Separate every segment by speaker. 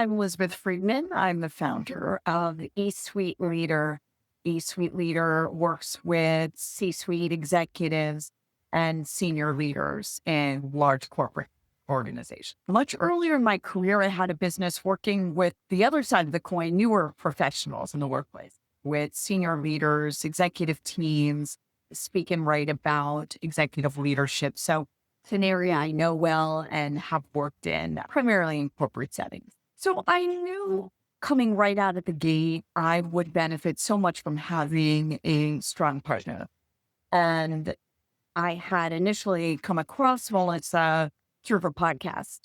Speaker 1: I'm Elizabeth Friedman. I'm the founder of eSuite Leader. eSuite Leader works with C-suite executives and senior leaders in large corporate organizations. Much earlier in my career, I had a business working with the other side of the coin, newer professionals in the workplace, with senior leaders, executive teams, speak and write about executive leadership. So it's an area I know well and have worked in primarily in corporate settings. So I knew coming right out of the gate, I would benefit so much from having a strong partner. And I had initially come across Melissa through her podcast.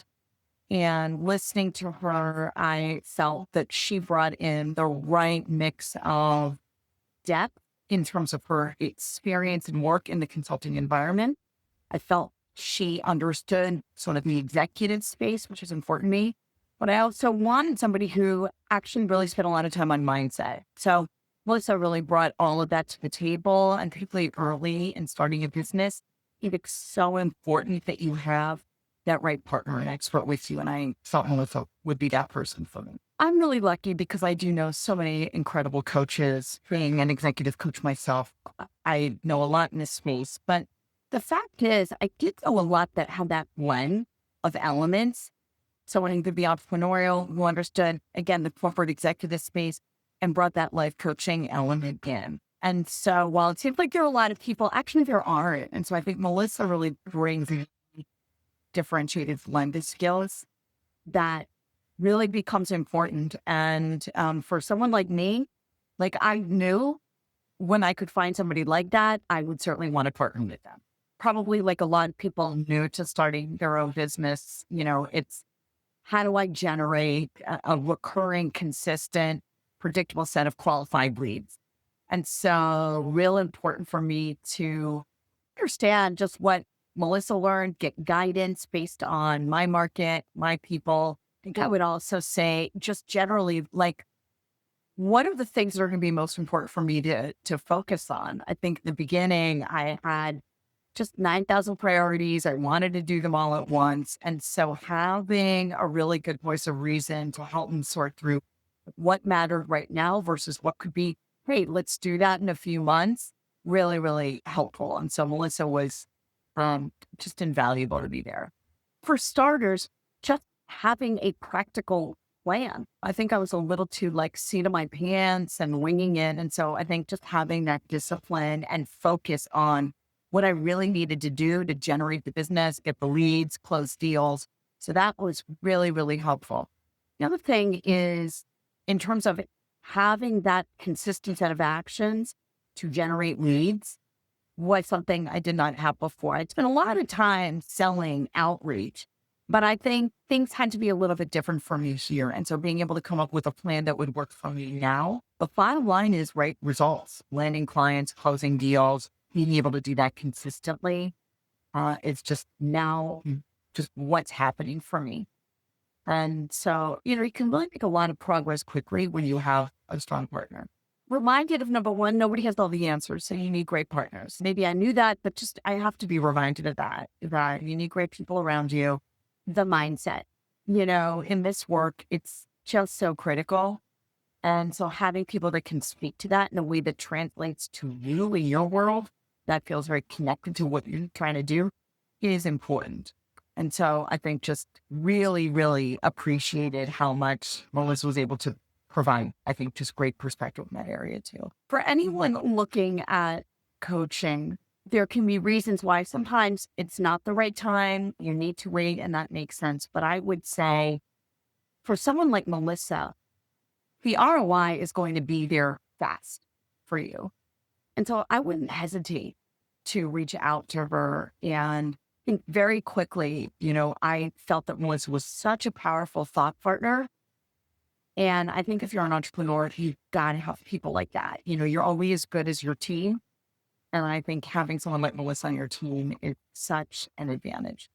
Speaker 1: And listening to her, I felt that she brought in the right mix of depth in terms of her experience and work in the consulting environment. I felt she understood sort of the executive space, which is important to me. But I also wanted somebody who actually really spent a lot of time on mindset. So Melissa really brought all of that to the table, and particularly early in starting a business, it's so important that you have that right partner and expert with you. And I thought Melissa would be that person for me. I'm really lucky because I do know so many incredible coaches. Being an executive coach myself, I know a lot in this space. But the fact is, I did know a lot that had that blend of elements. Someone who could be entrepreneurial, who understood, again, the corporate executive space and brought that life coaching element in. And so while it seems like there are a lot of people, actually there aren't. And so I think Melissa really brings in differentiated blended skills that really becomes important. And for someone like me, like I knew when I could find somebody like that, I would certainly want to partner with them. Probably like a lot of people new to starting their own business, it's how do I generate a recurring, consistent, predictable set of qualified leads? And so real important for me to understand just what Melissa learned, get guidance based on my market, my people. I think I would also say just generally, like, what are the things that are going to be most important for me to focus on? I think in the beginning, I had just 9,000 priorities. I wanted to do them all at once. And so having a really good voice of reason to help them sort through what mattered right now versus what could be, hey, let's do that in a few months, really, really helpful. And so Melissa was just invaluable to be there. For starters, just having a practical plan. I think I was a little too seat of my pants and winging it. And so I think just having that discipline and focus on what I really needed to do to generate the business, get the leads, close deals. So that was really, really helpful. The other thing is in terms of having that consistent set of actions to generate leads was something I did not have before. I'd spent a lot of time selling outreach, but I think things had to be a little bit different for me here. And so being able to come up with a plan that would work for me now, the bottom line is results, landing clients, closing deals, being able to do that consistently. It's just now just what's happening for me. And so, you can really make a lot of progress quickly when you have a strong partner. Reminded of number one, nobody has all the answers. So you need great partners. Maybe I knew that, but just I have to be reminded of that you need great people around you. The mindset, in this work, it's just so critical. And so having people that can speak to that in a way that translates to you in your world, that feels very connected to what you're trying to do is important. And so I think just really, really appreciated how much Melissa was able to provide, I think, just great perspective in that area too. For anyone looking at coaching, there can be reasons why sometimes it's not the right time. You need to wait, and that makes sense. But I would say for someone like Melissa, the ROI is going to be there fast for you. And so I wouldn't hesitate to reach out to her. And I think very quickly, I felt that Melissa was such a powerful thought partner. And I think if you're an entrepreneur, you've got to have people like that. You're only as good as your team. And I think having someone like Melissa on your team is such an advantage.